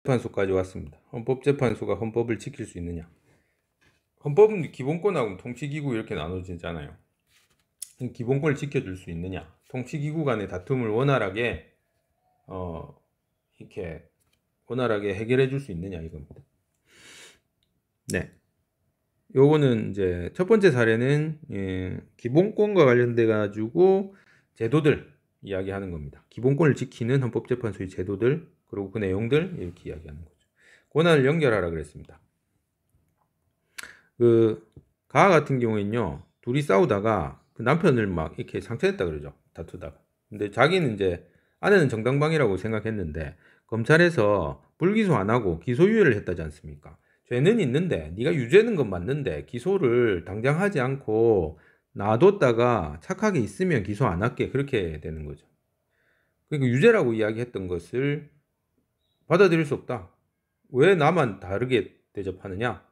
헌법재판소까지 왔습니다. 헌법재판소가 헌법을 지킬 수 있느냐? 헌법은 기본권하고 통치기구 이렇게 나눠지잖아요. 기본권을 지켜줄 수 있느냐? 통치기구 간의 다툼을 원활하게 이렇게 원활하게 해결해 줄 수 있느냐 이겁니다. 네. 요거는 이제 첫 번째 사례는 기본권과 관련돼 가지고 제도들 이야기하는 겁니다. 기본권을 지키는 헌법재판소의 제도들 그리고 그 내용들 이렇게 이야기하는 거죠. 권한을 연결하라 그랬습니다. 그 가하 같은 경우에는요, 둘이 싸우다가 그 남편을 막 이렇게 상처냈다 그러죠. 다투다가. 근데 자기는 이제 아내는 정당방위라고 생각했는데 검찰에서 불기소 안 하고 기소유예를 했다지 않습니까? 죄는 있는데 네가 유죄는 건 맞는데 기소를 당장 하지 않고 놔뒀다가 착하게 있으면 기소 안 할게 그렇게 되는 거죠. 그러니까 유죄라고 이야기했던 것을 받아들일 수 없다. 왜 나만 다르게 대접하느냐?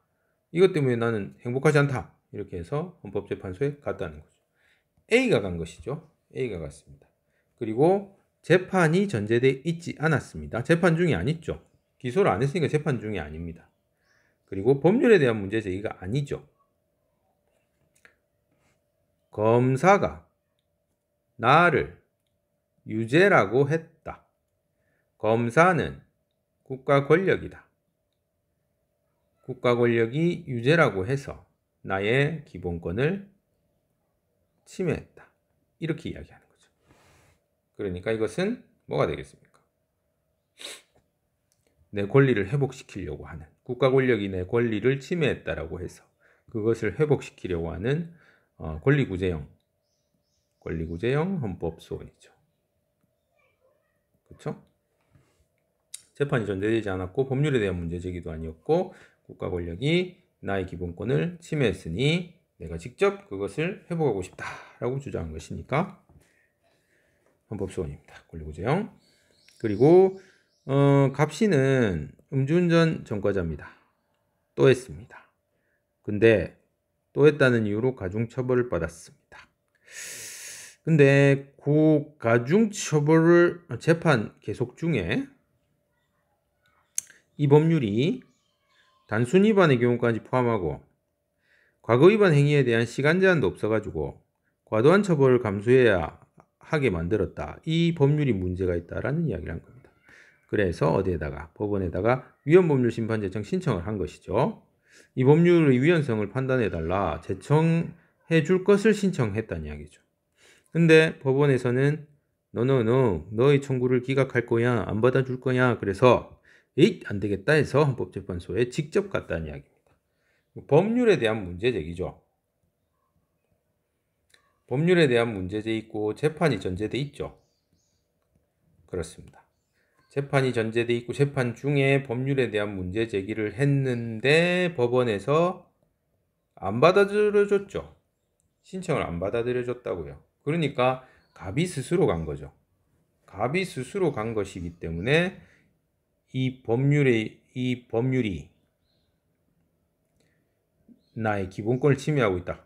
이것 때문에 나는 행복하지 않다. 이렇게 해서 헌법재판소에 갔다는 거죠. A가 간 것이죠. A가 갔습니다. 그리고 재판이 전제돼 있지 않았습니다. 재판 중이 아니죠. 기소를 안 했으니까 재판 중이 아닙니다. 그리고 법률에 대한 문제 제기가 아니죠. 검사가 나를 유죄라고 했다. 검사는 국가 권력이다. 국가 권력이 유죄라고 해서 나의 기본권을 침해했다. 이렇게 이야기하는 거죠. 그러니까 이것은 뭐가 되겠습니까? 내 권리를 회복시키려고 하는, 국가 권력이 내 권리를 침해했다라고 해서 그것을 회복시키려고 하는 권리구제형 헌법소원이죠. 그렇죠? 재판이 전제되지 않았고 법률에 대한 문제 제기도 아니었고 국가 권력이 나의 기본권을 침해했으니 내가 직접 그것을 회복하고 싶다라고 주장한 것이니까 헌법소원입니다. 권리구제형. 그리고 갑씨는 음주운전 전과자입니다. 또 했습니다. 근데 또 했다는 이유로 가중처벌을 받았습니다. 근데 그 가중처벌을 재판 계속 중에 이 법률이 단순 위반의 경우까지 포함하고 과거 위반 행위에 대한 시간 제한도 없어가지고 과도한 처벌을 감수해야 하게 만들었다. 이 법률이 문제가 있다라는 이야기를 한 겁니다. 그래서 어디에다가 법원에다가 위헌법률 심판 제청 신청을 한 것이죠. 이 법률의 위헌성을 판단해달라 제청해 줄 것을 신청했다는 이야기죠. 근데 법원에서는 너의 청구를 기각할 거야 안 받아줄 거야 그래서 안 되겠다 해서 헌법재판소에 직접 갔다는 이야기입니다. 법률에 대한 문제 제기죠. 법률에 대한 문제제 있고 재판이 전제돼 있죠. 그렇습니다. 재판이 전제돼 있고 재판 중에 법률에 대한 문제 제기를 했는데 법원에서 안 받아들여줬죠. 신청을 안 받아들여줬다고요. 그러니까 갑이 스스로 간 거죠. 갑이 스스로 간 것이기 때문에 이 법률이 나의 기본권을 침해하고 있다.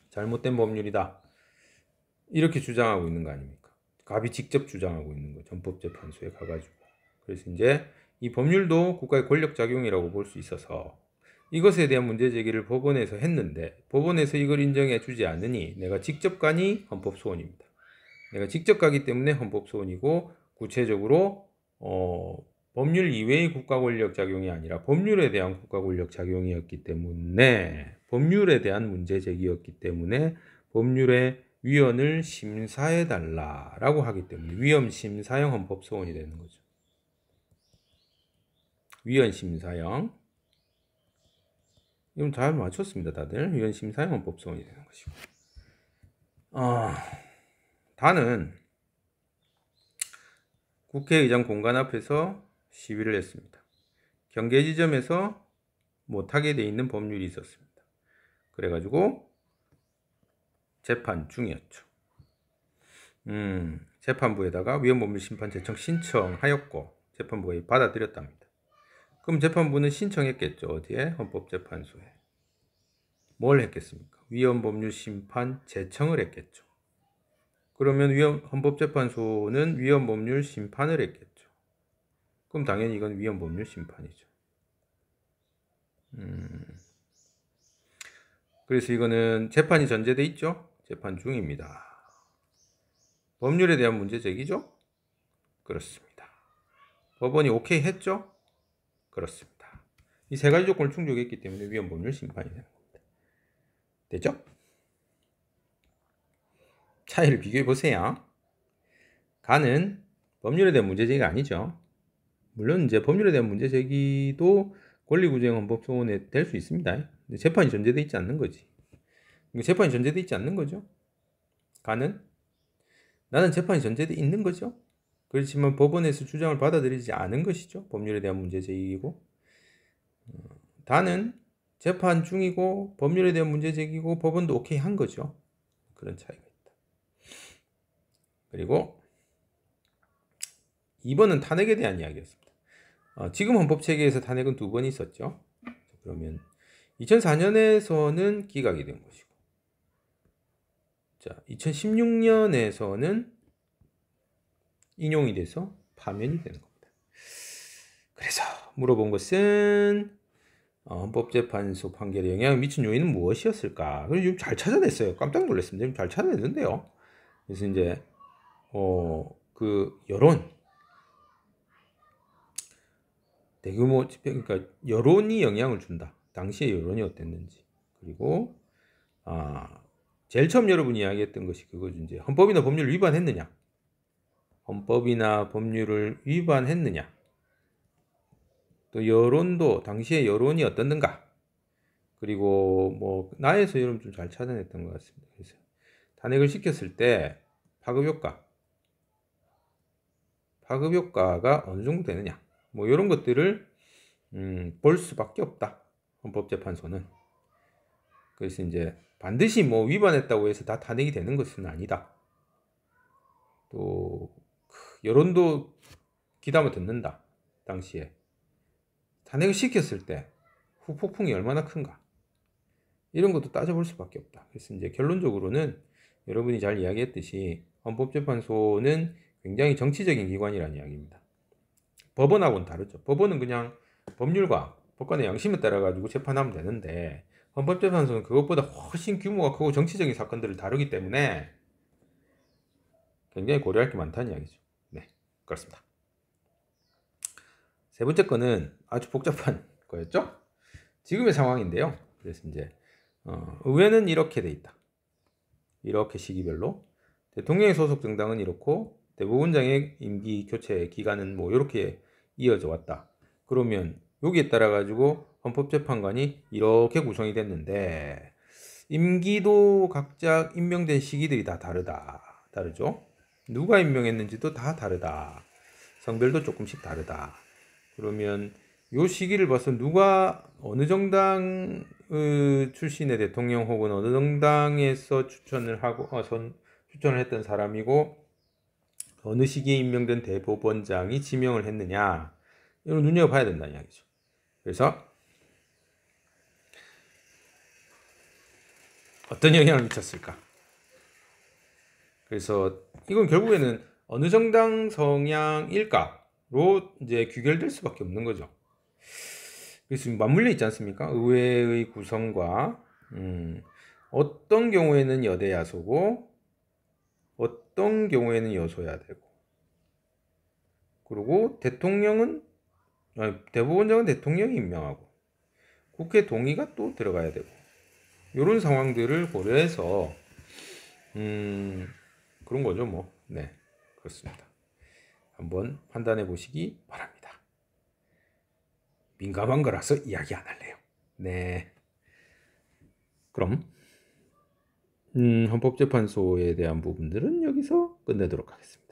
잘못된 법률이다. 이렇게 주장하고 있는 거 아닙니까? 갑이 직접 주장하고 있는 거죠. 헌법재판소에 가가지고. 그래서 이제 이 법률도 국가의 권력작용이라고 볼 수 있어서 이것에 대한 문제 제기를 법원에서 했는데 법원에서 이걸 인정해 주지 않으니 내가 직접 가니 헌법소원입니다. 내가 직접 가기 때문에 헌법소원이고 구체적으로 법률 이외의 국가 권력 작용이 아니라 법률에 대한 국가 권력 작용이었기 때문에 법률에 대한 문제 제기였기 때문에 법률의 위헌을 심사해달라라고 하기 때문에 위헌심사형 헌법소원이 되는 거죠. 위헌심사형. 이건 잘 맞췄습니다, 다들. 위헌심사형 헌법소원이 되는 것이고. 다는 국회의장 공간 앞에서 시위를 했습니다. 경계 지점에서 못하게 돼 있는 법률이 있었습니다. 그래가지고 재판 중이었죠. 재판부에다가 위헌법률 심판 제청 신청하였고 재판부가 받아들였답니다. 그럼 재판부는 신청했겠죠. 어디에? 헌법재판소에. 뭘 했겠습니까? 위헌법률 심판 제청을 했겠죠. 그러면 헌법재판소는 위헌법률 심판을 했겠죠. 그럼 당연히 이건 위헌법률 심판이죠. 그래서 이거는 재판이 전제돼 있죠? 재판 중입니다. 법률에 대한 문제 제기죠? 그렇습니다. 법원이 오케이 했죠? 그렇습니다. 이 세 가지 조건을 충족했기 때문에 위헌법률 심판이 되는 겁니다. 됐죠? 차이를 비교해 보세요. 가는 법률에 대한 문제 제기가 아니죠. 물론 이제 법률에 대한 문제 제기도 권리구제헌법 소원에 될 수 있습니다. 재판이 전제돼 있지 않는 거지. 재판이 전제돼 있지 않는 거죠. 가는 나는 재판이 전제돼 있는 거죠. 그렇지만 법원에서 주장을 받아들이지 않은 것이죠. 법률에 대한 문제 제기이고, 다는 재판 중이고 법률에 대한 문제 제기고 법원도 오케이 한 거죠. 그런 차이가 있다. 그리고 2번은 탄핵에 대한 이야기였습니다. 지금 헌법체계에서 탄핵은 2번 있었죠. 그러면 2004년에서는 기각이 된 것이고, 자, 2016년에서는 인용이 돼서 파면이 되는 겁니다. 그래서 물어본 것은 헌법재판소 판결에 영향을 미친 요인은 무엇이었을까? 그래서 지금 잘 찾아냈어요. 깜짝 놀랐습니다. 지금 잘 찾아냈는데요. 그래서 이제 그 여론, 대규모 집회, 그러니까 여론이 영향을 준다. 당시의 여론이 어땠는지. 그리고 제일 처음 여러분이 이야기했던 것이 그거죠. 이제 헌법이나 법률을 위반했느냐? 헌법이나 법률을 위반했느냐? 또 여론도 당시의 여론이 어떻는가? 그리고 뭐 나에서 여러분 좀 잘 찾아냈던 것 같습니다. 그래서 탄핵을 시켰을 때 파급 효과가 어느 정도 되느냐? 뭐 이런 것들을 볼 수밖에 없다. 헌법재판소는. 그래서 이제 반드시 뭐 위반했다고 해서 다 탄핵이 되는 것은 아니다. 또 여론도 귀담아 듣는다. 당시에 탄핵을 시켰을 때 후폭풍이 얼마나 큰가, 이런 것도 따져볼 수밖에 없다. 그래서 이제 결론적으로는 여러분이 잘 이야기했듯이 헌법재판소는 굉장히 정치적인 기관이라는 이야기입니다. 법원하고는 다르죠. 법원은 그냥 법률과 법관의 양심에 따라 가지고 재판하면 되는데, 헌법재판소는 그것보다 훨씬 규모가 크고 정치적인 사건들을 다루기 때문에 굉장히 고려할 게 많다는 이야기죠. 네, 그렇습니다. 세 번째 거는 아주 복잡한 거였죠. 지금의 상황인데요. 그래서 이제 의회는 이렇게 돼 있다. 이렇게 시기별로. 대통령의 소속 정당은 이렇고 대법원장의 임기 교체 기간은 뭐 이렇게 이어져 왔다. 그러면 여기에 따라 가지고 헌법재판관이 이렇게 구성이 됐는데, 임기도 각자 임명된 시기들이 다 다르죠. 누가 임명했는지도 다 다르다. 성별도 조금씩 다르다. 그러면 요 시기를 봐서 누가 어느 정당 출신의 대통령 혹은 어느 정당에서 추천을 했던 사람이고 어느 시기에 임명된 대법원장이 지명을 했느냐, 이걸 눈여겨봐야 된다는 이야기죠. 그래서 어떤 영향을 미쳤을까? 그래서 이건 결국에는 어느 정당 성향일까로 이제 귀결될 수밖에 없는 거죠. 그래서 맞물려 있지 않습니까? 의회의 구성과 어떤 경우에는 여대 야소고 어떤 경우에는 여소야 되고, 그리고 대법원장은 대통령이 임명하고 국회 동의가 또 들어가야 되고, 이런 상황들을 고려해서 그런 거죠, 뭐. 네, 그렇습니다. 한번 판단해 보시기 바랍니다. 민감한 거라서 이야기 안 할래요. 네. 그럼 헌법재판소에 대한 부분들은 여기서 끝내도록 하겠습니다.